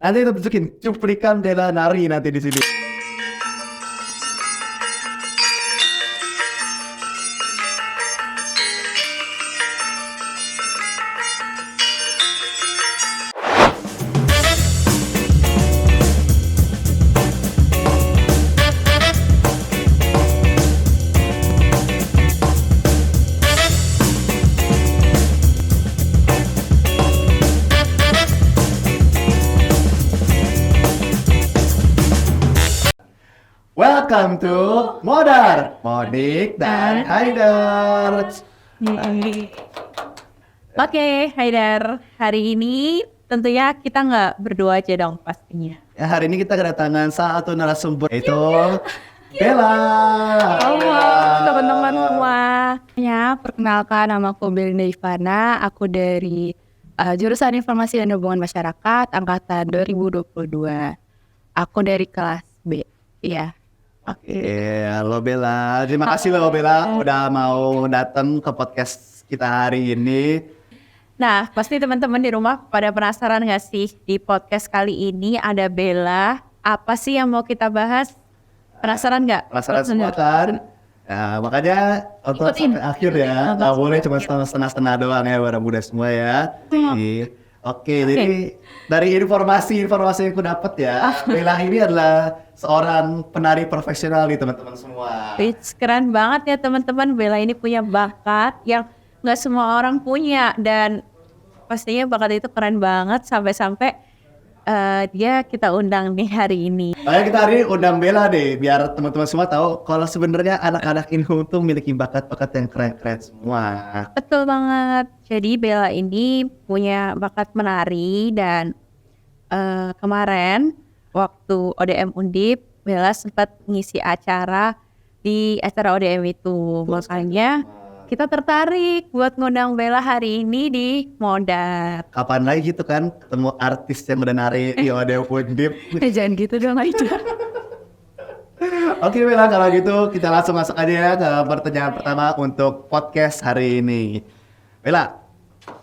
Nanti kita tunjukin cuplikan Bella nari nanti di sini. Welcome to Modar, Modik dan Haidar. Oke, Haidar. Hari ini tentunya kita nggak berdua aja dong pastinya. Ya, hari ini kita kedatangan satu narasumber yaitu Bella. Halo teman-teman semua. Ya, perkenalkan nama aku Belinda Ivana, aku dari jurusan Informasi dan Hubungan Masyarakat angkatan 2022. Aku dari kelas B. Iya. Oke, halo Bella. Terima kasih loh Bella udah mau datang ke podcast kita hari ini. Nah, pasti teman-teman di rumah pada penasaran nggak sih di podcast kali ini ada Bella. Apa sih yang mau kita bahas? Penasaran nggak? Penasaran semua kan? Nah, makanya untuk Ikutin. sampai akhir ya. Nggak boleh cuma setengah-setengah doang ya, para muda semua ya. Oke, jadi dari informasi yang aku dapat ya, Bella ini adalah seorang penari profesional nih teman-teman semua. Keren banget ya teman-teman. Bella ini punya bakat yang nggak semua orang punya dan pastinya bakat itu keren banget sampai-sampai dia kita undang nih hari ini. Makanya kita hari ini undang Bella deh, biar teman-teman semua tahu kalau sebenarnya anak-anak ini tuh memiliki bakat-bakat yang keren-keren semua. Betul banget. Jadi Bella ini punya bakat menari dan kemarin waktu ODM Undip, Bella sempat ngisi acara di acara ODM itu. Makanya kita tertarik buat ngundang Bella hari ini di Modar. Kapan lagi gitu kan ketemu artis yang udah nari di ODM Undip. Jangan gitu dong, Aida. Oke Bella, kalau gitu kita langsung masuk aja ya ke pertanyaan pertama untuk podcast hari ini. Bella,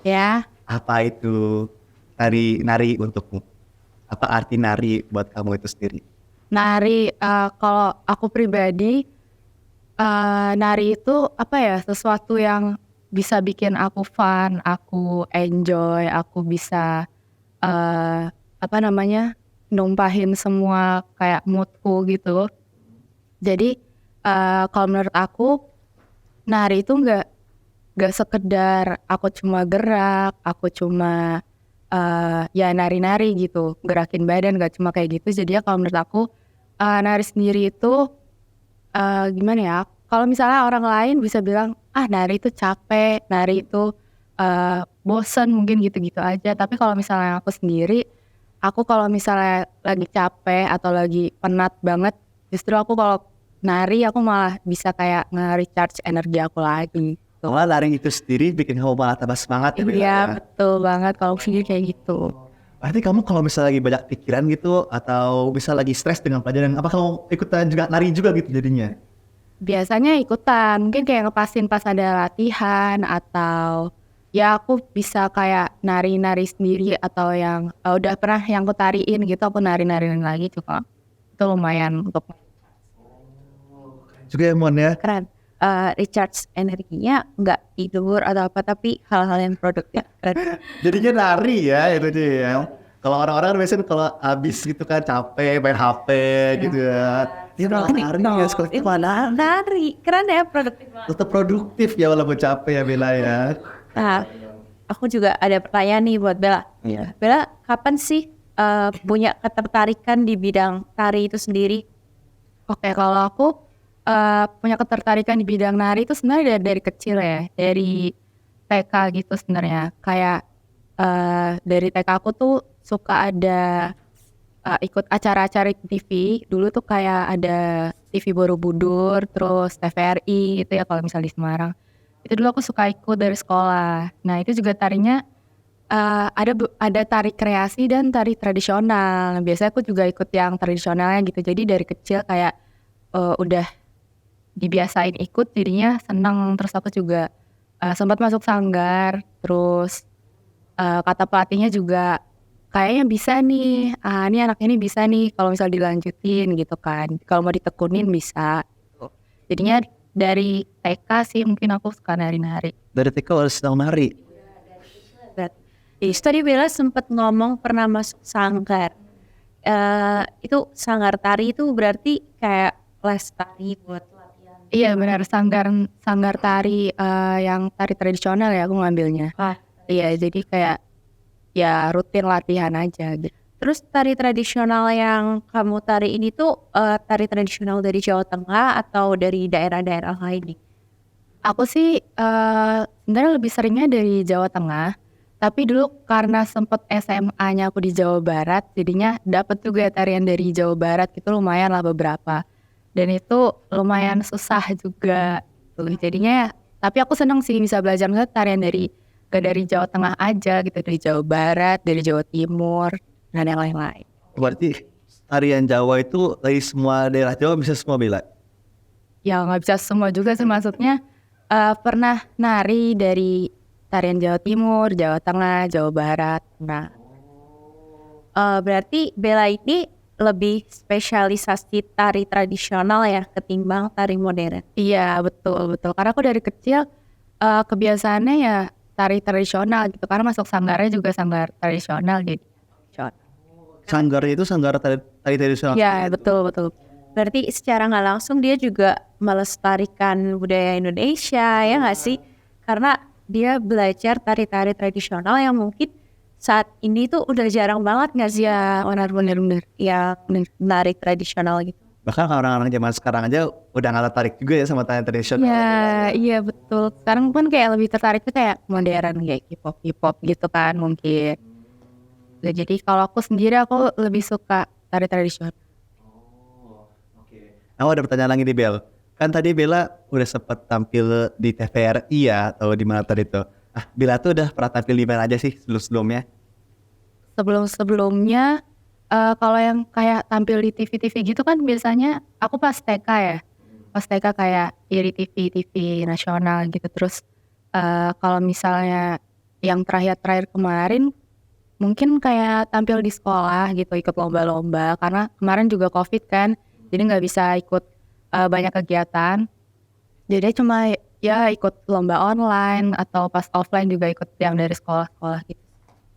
Ya, apa itu nari untukmu? Apa arti nari buat kamu itu sendiri? nari kalau aku pribadi nari itu apa ya, sesuatu yang bisa bikin aku fun, aku enjoy, aku bisa numpahin semua kayak moodku gitu. Jadi kalau menurut aku nari itu nggak sekedar aku cuma gerak, aku cuma ya nari-nari gitu, gerakin badan, nggak cuma kayak gitu. Jadi ya kalau menurut aku nari sendiri itu gimana ya, kalau misalnya orang lain bisa bilang, nari itu capek, nari itu bosen mungkin gitu-gitu aja. Tapi kalau misalnya aku sendiri, aku kalau misalnya lagi capek atau lagi penat banget, justru aku kalau nari aku malah bisa kayak nge-recharge energi aku lagi. Soalnya lari itu sendiri bikin kamu malah tambah semangat ya Bella. Iya, betul banget kalau aku sendiri kayak gitu. Berarti kamu kalau misalnya lagi banyak pikiran gitu atau bisa lagi stres dengan pelajaran, apa kamu ikutan juga nari juga gitu jadinya? Biasanya ikutan, mungkin kayak ngepasin pas ada latihan atau ya aku bisa kayak nari-nari sendiri atau yang udah pernah yang aku tariin gitu aku nari-nariin lagi juga. Itu lumayan untuk Juga ya Mon ya. Keren. Recharge energinya nggak tidur atau apa, tapi hal-hal yang produktif. Keren. Jadinya nari ya itu dia ya. Kalau orang-orang biasanya kalau habis gitu kan capek main HP gitu ya. Dia malah nari ya sekolah itu mana? Nari, keren ya, produktif banget. Tetap produktif ya walaupun capek ya Bella ya. Nah, aku juga ada pertanyaan nih buat Bella. Iya. Bella, kapan sih punya ketertarikan di bidang tari itu sendiri? Oke, kalau aku punya ketertarikan di bidang nari itu sebenarnya dari kecil ya, dari TK gitu sebenarnya. Kayak dari TK aku tuh suka ada ikut acara-acara di TV. Dulu tuh kayak ada TV Borobudur, terus TVRI gitu ya kalau misal di Semarang. Itu dulu aku suka ikut dari sekolah. Nah itu juga tarinya ada tari kreasi dan tari tradisional. Biasanya aku juga ikut yang tradisionalnya gitu. Jadi dari kecil kayak udah dibiasain ikut, jadinya seneng. Terus aku juga sempat masuk sanggar. Terus kata pelatihnya juga kayaknya bisa nih, ini anaknya ini bisa nih kalau misal dilanjutin gitu kan. Kalau mau ditekunin bisa gitu. Jadinya dari TK sih mungkin aku suka nari-nari. Dari TK harus sedang nari. Jadi tadi Bella sempat ngomong pernah masuk sanggar. Itu sanggar tari itu berarti kayak les tari buat latihan. Iya benar, sanggar tari yang tari tradisional ya aku ngambilnya. Iya, jadi kayak ya rutin latihan aja gitu. Terus tari tradisional yang kamu tari ini tuh tari tradisional dari Jawa Tengah atau dari daerah-daerah lain nih? Aku sih sebenarnya lebih seringnya dari Jawa Tengah, tapi dulu karena sempet SMA-nya aku di Jawa Barat, jadinya dapet juga tarian dari Jawa Barat gitu lumayan lah beberapa. Dan itu lumayan susah juga tuh. Jadinya tapi aku seneng sih bisa belajar misalnya tarian gak dari Jawa Tengah aja gitu, dari Jawa Barat, dari Jawa Timur, dan yang lain-lain. Berarti tarian Jawa itu dari semua daerah Jawa bisa semua Bella? Ya nggak bisa semua juga sih, maksudnya pernah nari dari tarian Jawa Timur, Jawa Tengah, Jawa Barat. Nah, Berarti Bella ini lebih spesialisasi tari tradisional ya ketimbang tari modern. iya betul. Karena aku dari kecil kebiasaannya ya tari tradisional gitu. Karena masuk sanggarnya juga sanggar tradisional jadi. Sanggar itu sanggar tari tradisional. Iya betul. Berarti secara nggak langsung dia juga melestarikan budaya Indonesia ya nggak sih? Karena dia belajar tari-tari tradisional yang mungkin saat ini tuh udah jarang banget nggak sih Iya benar. ya menari tradisional gitu. Bahkan orang-orang zaman sekarang aja udah nggak tertarik juga ya sama tarian tradisional. Iya betul. Sekarang pun kayak lebih tertarik tuh kayak modern kayak K-pop gitu kan mungkin. Nah, jadi kalau aku sendiri aku lebih suka tari tradisional. Aku ada pertanyaan lagi nih Bel. Kan tadi Bella udah sempat tampil di TVRI ya atau di mana tadi tuh. Bella tuh udah pernah tampil di mana aja sih sebelumnya? Sebelumnya kalau yang kayak tampil di TV gitu kan biasanya aku pas TK ya. Pas TK kayak ya di TV nasional gitu. Terus kalau misalnya yang terakhir kemarin mungkin kayak tampil di sekolah gitu, ikut lomba-lomba karena kemarin juga COVID kan. Jadi nggak bisa ikut banyak kegiatan. Jadi cuma ya ikut lomba online atau pas offline juga ikut yang dari sekolah-sekolah gitu.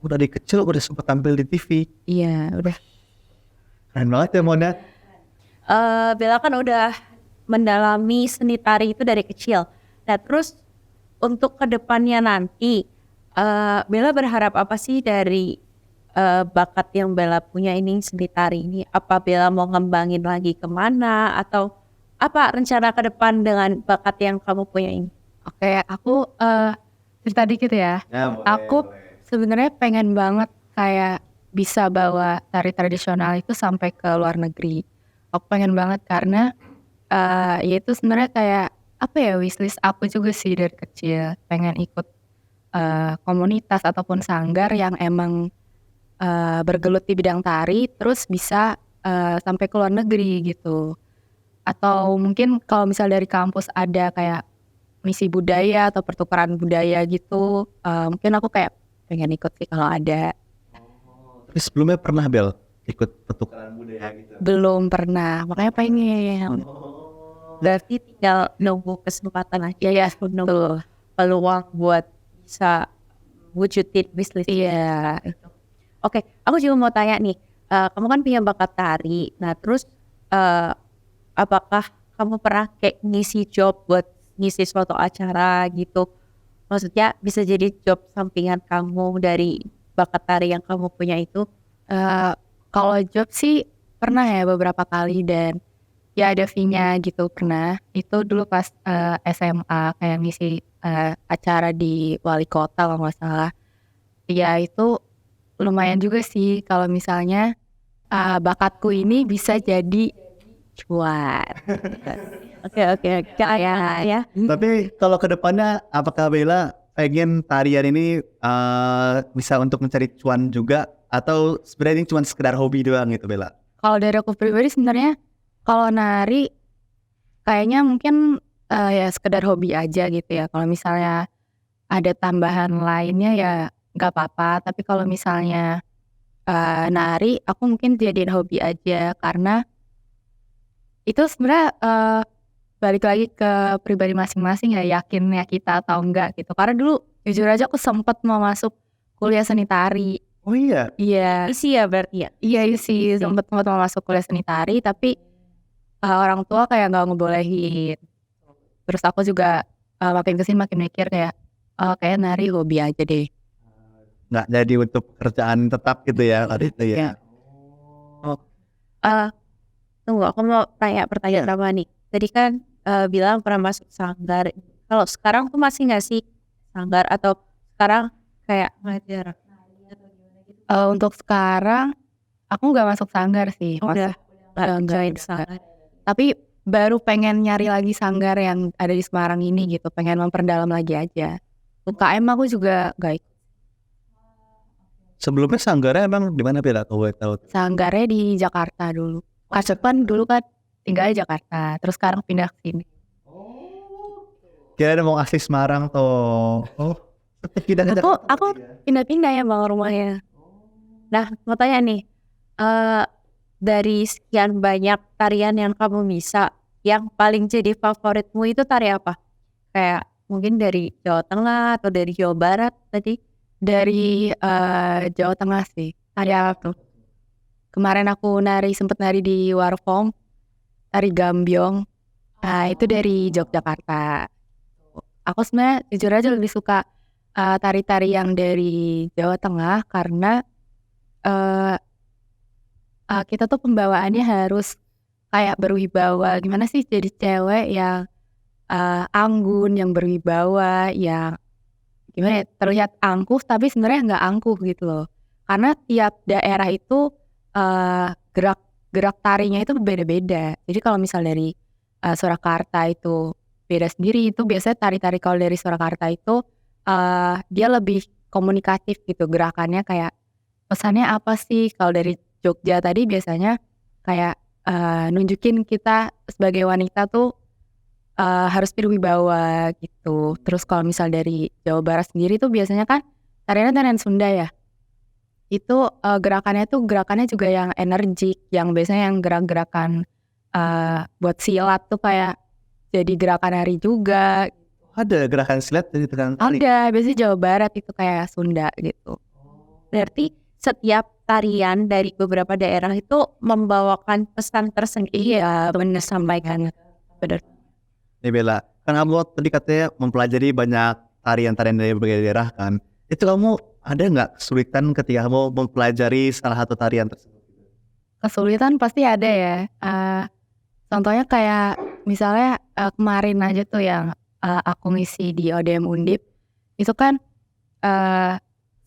Udah dari kecil udah sempat tampil di TV. Iya, udah. Keren banget ya Mona. Bella kan udah mendalami seni tari itu dari kecil. Nah terus untuk kedepannya nanti Bella berharap apa sih dari bakat yang Bella punya ini, seni tari ini? Apa Bella mau ngembangin lagi kemana atau apa rencana ke depan dengan bakat yang kamu punya ini? Oke, aku cerita dikit ya. Ya, boleh, Aku sebenarnya pengen banget kayak bisa bawa tari tradisional itu sampai ke luar negeri. Aku pengen banget karena ya itu sebenarnya kayak apa ya, wishlist aku juga sih dari kecil. Pengen ikut komunitas ataupun sanggar yang emang bergelut di bidang tari terus bisa sampai ke luar negeri gitu. Atau mungkin kalau misal dari kampus ada kayak misi budaya atau pertukaran budaya gitu, mungkin aku kayak pengen ikut sih kalau ada. Tapi sebelumnya pernah Bel ikut pertukaran budaya gitu? Belum pernah, makanya pengen. Berarti tinggal nunggu kesempatan aja Ya nunggu betul. peluang buat bisa wujudin wishlist. Iya. Oke, aku juga mau tanya nih, kamu kan punya bakat tari, nah terus apakah kamu pernah kayak ngisi job buat ngisi suatu acara gitu? Maksudnya bisa jadi job sampingan kamu dari bakat tari yang kamu punya itu? Kalau job sih pernah ya beberapa kali dan ya ada fee-nya gitu pernah. Itu dulu pas SMA kayak ngisi acara di wali kota kalau nggak salah. Ya itu lumayan juga sih kalau misalnya bakatku ini bisa jadi cuan. Oke, ya. Tapi kalau ke depannya apakah Bella pengen tarian ini bisa untuk mencari cuan juga atau sebenarnya ini cuma sekedar hobi doang gitu Bella? Kalau dari aku pribadi sebenarnya kalau nari kayaknya mungkin ya sekedar hobi aja gitu ya. Kalau misalnya ada tambahan lainnya ya nggak apa-apa. Tapi kalau misalnya nari aku mungkin jadiin hobi aja, karena itu sebenarnya balik lagi ke pribadi masing-masing ya, yakinnya kita atau enggak gitu. Karena dulu jujur aja aku sempet mau masuk kuliah seni tari. Oh iya. Iya, Isi ya berarti ya. iya sih sempet mau masuk kuliah seni tari, tapi orang tua kayak nggak ngebolehin. Terus aku juga makin kesini makin mikir kayak kayak nari hobi aja deh. Nggak jadi untuk pekerjaan tetap gitu ya tadi itu ya. Oh, Tunggu, aku mau tanya pertanyaan pertama nih. Tadi kan bilang pernah masuk sanggar. Kalau sekarang tuh masih nggak sih sanggar, atau sekarang kayak ngajar? Untuk sekarang aku nggak masuk sanggar sih, Udah nggak nggak join ada. sanggar. Tapi baru pengen nyari lagi sanggar yang ada di Semarang ini gitu, pengen memperdalam lagi aja. UKM aku juga nggak ikut. sebelumnya sanggarnya emang di mana Bella? Kalau boleh tahu. Sanggarnya di Jakarta dulu. Kasepan dulu kan tinggal di Jakarta, terus sekarang pindah ke sini. Kira mau asli Semarang tuh. Oh, pindah ke Jakarta. Aku pindah-pindah ya bang rumahnya. Nah, mau tanya nih, dari sekian banyak tarian yang kamu bisa, yang paling jadi favoritmu itu tari apa? Kayak mungkin dari Jawa Tengah atau dari Jawa Barat tadi? Dari Jawa Tengah sih. Tari apa tuh? Kemarin aku sempet nari di Warfong, tari Gambyong. Nah itu dari Yogyakarta. Aku sebenarnya jujur aja lebih suka tari-tari yang dari Jawa Tengah, karena kita tuh pembawaannya harus kayak berwibawa. Gimana sih jadi cewek yang anggun, yang berwibawa, yang gimana ya, terlihat angkuh tapi sebenarnya nggak angkuh gitu loh. Karena tiap daerah itu gerak tarinya itu beda-beda. Jadi kalau misal dari Surakarta itu beda sendiri, itu biasanya tari-tari kalau dari Surakarta itu dia lebih komunikatif gitu gerakannya, kayak pesannya apa sih. Kalau dari Jogja tadi biasanya kayak nunjukin kita sebagai wanita tuh harus berwibawa gitu. Terus kalau misal dari Jawa Barat sendiri tuh biasanya kan tarian Sunda ya. Itu gerakannya juga yang energik, yang biasanya yang gerak-gerakan buat silat tuh kayak jadi gerakan hari juga. Ada gerakan silat dari tarian tari. Ada, biasanya Jawa Barat itu kayak Sunda gitu. Berarti setiap tarian dari beberapa daerah itu membawakan pesan tersendiri. Iya, bener sampaikan. bener. Nih Bella, kan kamu tadi katanya mempelajari banyak tarian-tarian dari berbagai daerah kan. Itu kamu ada nggak kesulitan ketika kamu mempelajari salah satu tarian tersebut? Kesulitan pasti ada ya. Contohnya kayak misalnya kemarin aja tuh yang aku ngisi di ODM Undip. Itu kan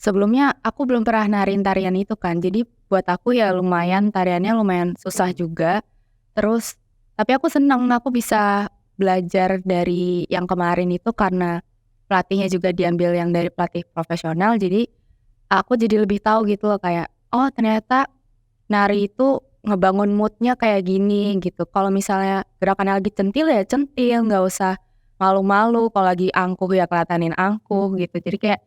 sebelumnya aku belum pernah narin tarian itu kan. Jadi buat aku ya lumayan, tariannya lumayan susah juga. Terus tapi aku senang aku bisa belajar dari yang kemarin itu, karena pelatihnya juga diambil yang dari pelatih profesional. Jadi aku jadi lebih tahu gitu loh, kayak oh ternyata nari itu ngebangun moodnya kayak gini gitu. Kalau misalnya gerakannya lagi centil ya centil, nggak usah malu-malu. Kalau lagi angkuh ya kelihatanin angkuh gitu. Jadi kayak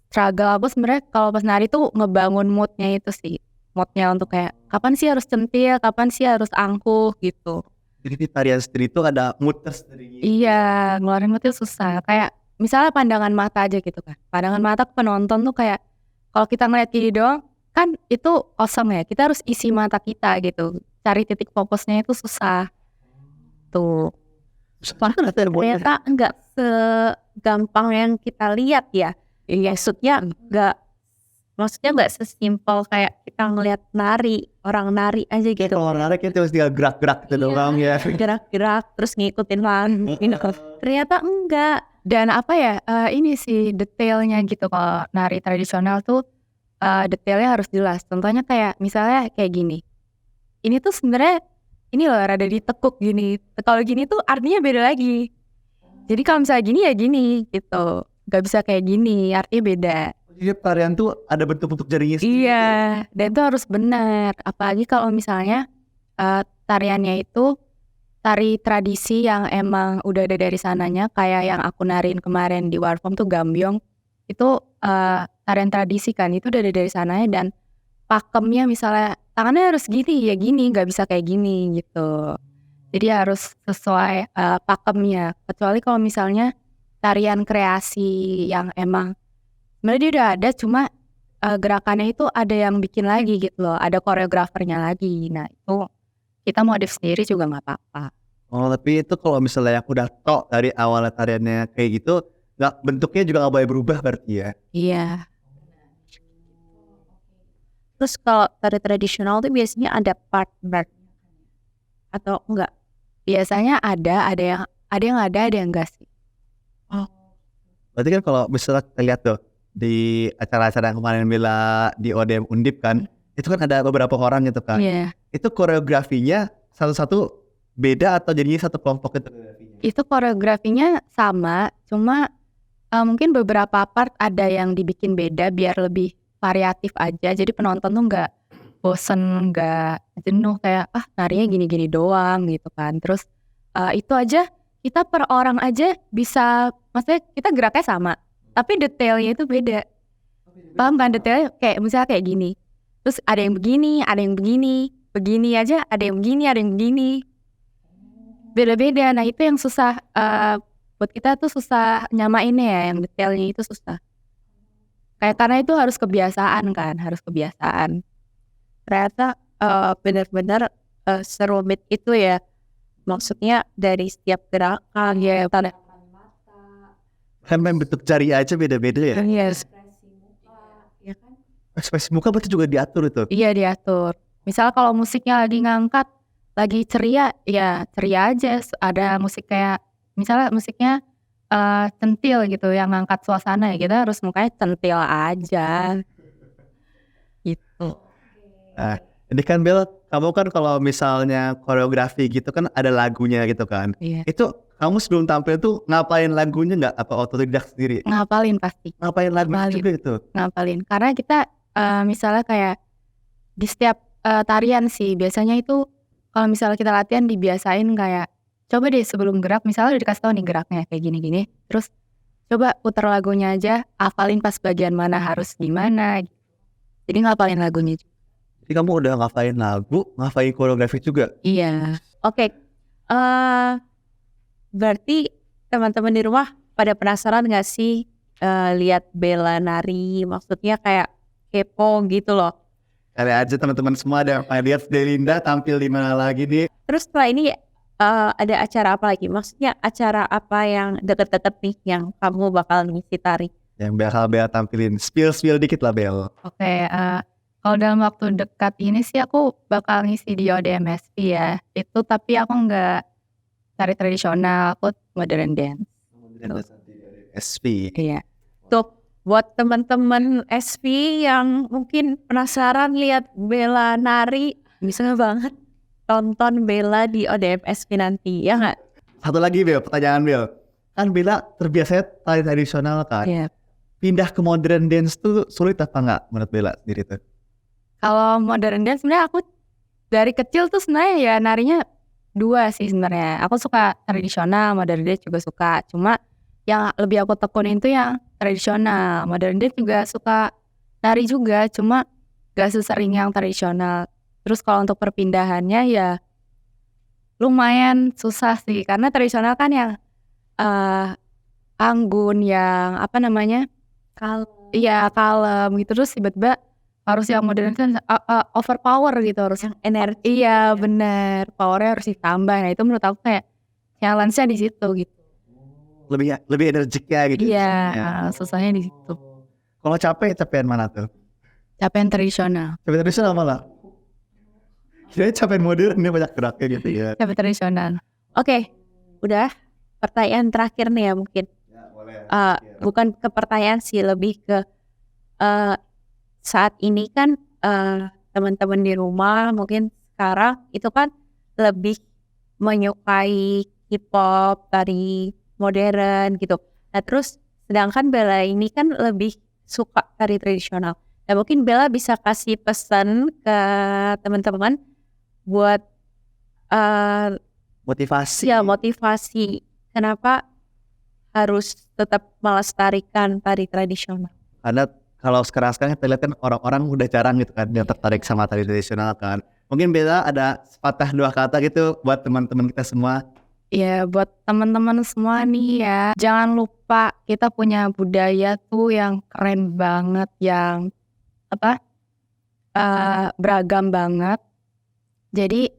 struggle aku sebenarnya kalau pas nari tuh ngebangun moodnya itu sih. Moodnya untuk kayak kapan sih harus centil, kapan sih harus angkuh gitu. Jadi di tarian sendiri itu ada mood tersendiri. Iya, ngeluarin moodnya susah. Kayak misalnya pandangan mata aja gitu kan. Pandangan mata ke penonton tuh kayak kalau kita ngeliat gini doang kan itu kosong ya. Kita harus isi mata kita gitu. Cari titik fokusnya itu susah. Tuh. Ternyata enggak segampang yang kita lihat ya. Maksudnya nggak sesimpel kayak kita ngelihat orang nari aja gitu. Kalau orang nari kita harus tinggal gerak-gerak gitu doang ya. Gerak-gerak terus ngikutin lagu gitu. Ternyata enggak. Dan apa ya, ini sih detailnya gitu. Kalau nari tradisional tuh detailnya harus jelas. Contohnya kayak misalnya kayak gini. Ini tuh sebenarnya ini loh rada ditekuk gini. Kalau gini tuh artinya beda lagi. Jadi kalau misalnya gini ya gini gitu. Gak bisa kayak gini, artinya beda. Jadi tarian tuh ada bentuk-bentuk jarinya sendiri. Iya, dan itu harus benar. Apalagi kalau misalnya tariannya itu tari tradisi yang emang udah ada dari sananya, kayak yang aku nariin kemarin di Warfom tuh Gambyong. Itu tarian tradisi kan, itu dari sananya, dan pakemnya misalnya tangannya harus gini ya gini, nggak bisa kayak gini gitu. Jadi harus sesuai pakemnya. Kecuali kalau misalnya tarian kreasi yang emang sebenarnya dia udah ada, cuma gerakannya itu ada yang bikin lagi gitu loh, ada koreografernya lagi. Nah itu kita modif sendiri juga nggak apa-apa. Oh, tapi itu kalau misalnya yang udah tok dari awalnya tariannya kayak gitu, nggak, bentuknya juga nggak boleh berubah berarti ya? Iya, Terus kalau tari tradisional tuh biasanya ada partner atau enggak? biasanya ada yang enggak sih. Berarti kan kalau misalnya kita lihat tuh di acara-acara yang kemarin Bella di ODM Undip kan, itu kan ada beberapa orang gitu kan. Iya, Itu koreografinya satu-satu beda atau jadinya satu kelompok itu koreografinya? itu koreografinya sama, cuma mungkin beberapa part ada yang dibikin beda biar lebih variatif aja. Jadi penonton tuh nggak bosen, nggak jenuh kayak narinya gini-gini doang gitu kan. Terus itu aja kita per orang aja bisa, maksudnya kita geraknya sama, tapi detailnya itu beda. Paham kan detailnya kayak misalnya kayak gini. Terus ada yang begini, ada yang begini, begini aja ada yang begini, ada yang begini. Beda-beda. Nah itu yang susah, buat kita tuh susah nyamainnya ya, yang detailnya itu susah. Kayak karena itu harus kebiasaan kan, harus kebiasaan. Ternyata benar-benar serumit itu ya. Maksudnya dari setiap gerakan ya, tanda Kan main bentuk jari aja beda-beda ya? Yes. ya kan? Ekspresi muka berarti juga diatur itu? Iya diatur. Misal kalau musiknya lagi ngangkat, lagi ceria, ya ceria aja. Ada musik kayak, misalnya musiknya centil gitu, yang ngangkat suasana ya, kita harus mukanya centil aja. Gitu. Nah, ini kan Bel, kamu kan kalau misalnya koreografi gitu kan ada lagunya gitu kan. Iya. Itu kamu sebelum tampil tuh ngapain lagunya nggak? Apa otodidak sendiri? Ngapalin pasti. Ngapain lagu Ngapalin. juga itu? Ngapalin. Karena kita misalnya kayak di setiap tarian sih, biasanya itu kalau misalnya kita latihan dibiasain kayak, coba deh sebelum gerak, misalnya udah dikasih tau nih geraknya kayak gini-gini, terus coba putar lagunya aja, hafalin pas bagian mana harus gimana. Jadi ngapalin lagunya juga. Jadi kamu udah ngafalin lagu, ngafalin koreografi juga? Iya. Oke, berarti teman-teman di rumah pada penasaran gak sih lihat Bella nari? Maksudnya kayak kepo gitu loh. Kali aja teman-teman semua ada yang pengen lihat Delinda tampil di mana lagi nih. Terus setelah ini ada acara apa lagi? Maksudnya acara apa yang deket-deket nih yang kamu bakal ngisi tari? Yang bakal Bel tampilin, spill dikit lah Bel. Oke, kalau dalam waktu dekat ini sih aku bakal ngisi di ODMSP ya. Itu tapi aku nggak tari tradisional, aku modern dance. SP. Iya. Tuh buat teman-teman SV yang mungkin penasaran lihat Bella nari, bisa banget tonton Bella di ODM SV nanti, ya nggak? Satu lagi Bel, pertanyaan Bel. Kan Bella terbiasa tari tradisional kan. Iya. Pindah ke modern dance tuh sulit apa nggak menurut Bella sendiri tuh? Kalau modern dance sebenarnya aku dari kecil tuh sebenarnya ya narinya dua sih sebenarnya. Aku suka tradisional, modern dance juga suka. Cuma yang lebih aku tekunin tuh yang tradisional. Modern dance juga suka nari juga, cuma gak sesering yang tradisional. Terus kalau untuk perpindahannya ya lumayan susah sih, karena tradisional kan yang anggun, yang apa namanya, iya kalem gitu. Terus tiba-tiba harus yang modern kan overpower gitu, harus Yang energi. iya bener, powernya harus ditambah. Nah itu menurut aku kayak challenge-nya di situ gitu. Lebih energik ya gitu. Iya, Ya. susahnya di situ. Kalau capean mana tuh? Capean tradisional. Capean tradisional malah. Kira capean modern dia banyak geraknya gitu ya. Capean tradisional. Oke, udah pertanyaan terakhir nih ya mungkin. Ya, boleh. Bukan ke pertanyaan sih, lebih ke saat ini kan teman-teman di rumah mungkin sekarang itu kan lebih menyukai K-pop, tari modern gitu. Nah terus sedangkan Bella ini kan lebih suka tari tradisional. Nah mungkin Bella bisa kasih pesan ke teman-teman buat Motivasi. ya motivasi kenapa harus tetap melestarikan tari tradisional. Karena kalau sekarang kita lihat kan orang-orang udah jarang gitu kan yang tertarik sama tari tradisional kan. Mungkin Bella ada sepatah dua kata gitu buat teman-teman kita semua. Ya buat teman-teman semua nih ya, jangan lupa kita punya budaya tuh yang keren banget, yang beragam banget. Jadi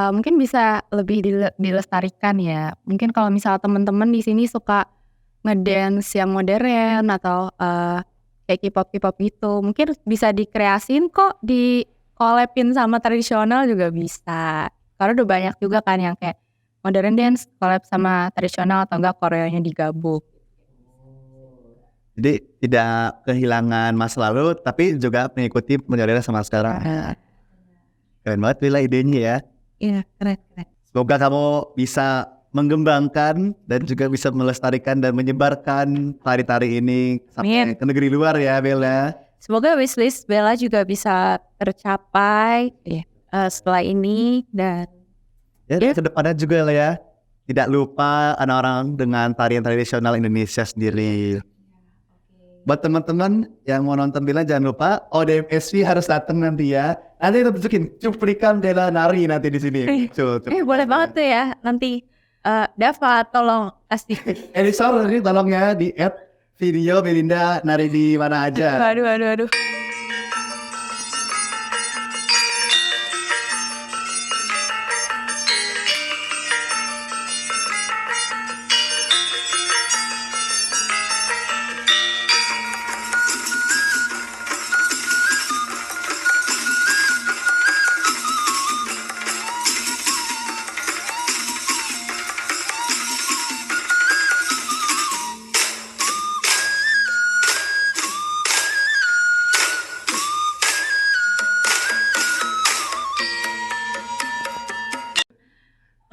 mungkin bisa lebih dilestarikan ya. Mungkin kalau misal teman-teman di sini suka ngedance yang modern atau kayak K-pop gitu, mungkin bisa dikreasin kok, di collab-in sama tradisional juga bisa. Karena udah banyak juga kan yang kayak modern dance collab sama tradisional atau enggak koreonya digabung. Jadi tidak kehilangan masa lalu tapi juga mengikuti modern sama sekarang. Keren banget Bella idenya ya. Iya, keren. Semoga kamu bisa mengembangkan dan juga bisa melestarikan dan menyebarkan tari-tari ini sampai Amin. ke negeri luar ya Bella. Semoga wishlist Bella juga bisa tercapai setelah ini, dan Ya, ke depannya juga lah ya. Tidak lupa ada orang dengan tarian tradisional Indonesia sendiri. Buat teman-teman yang mau nonton Bella jangan lupa ODMSV harus datang nanti ya. Nanti kita tunjukin cuplikan Bella nari nanti di sini. boleh banget tuh ya nanti. Dava tolong kasih. Editor nanti tolong ya di add video Belinda nari di mana aja. Aduh.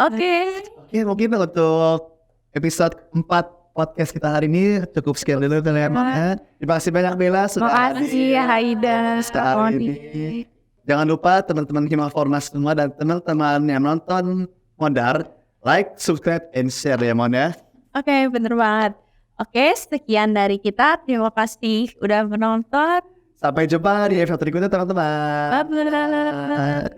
Oke. Oke, mungkin untuk episode 4 podcast kita hari ini cukup sekian dulu teman-teman. Terima kasih banyak Bella sudah Makasih ya Haida. hari ini. Jangan lupa teman-teman Hima Formas semua dan teman-teman yang nonton Mondar, like, subscribe, and share ya Mon ya. Oke, bener banget. Oke, sekian dari kita. Terima kasih udah menonton. Sampai jumpa di episode berikutnya teman-teman. Bye-bye.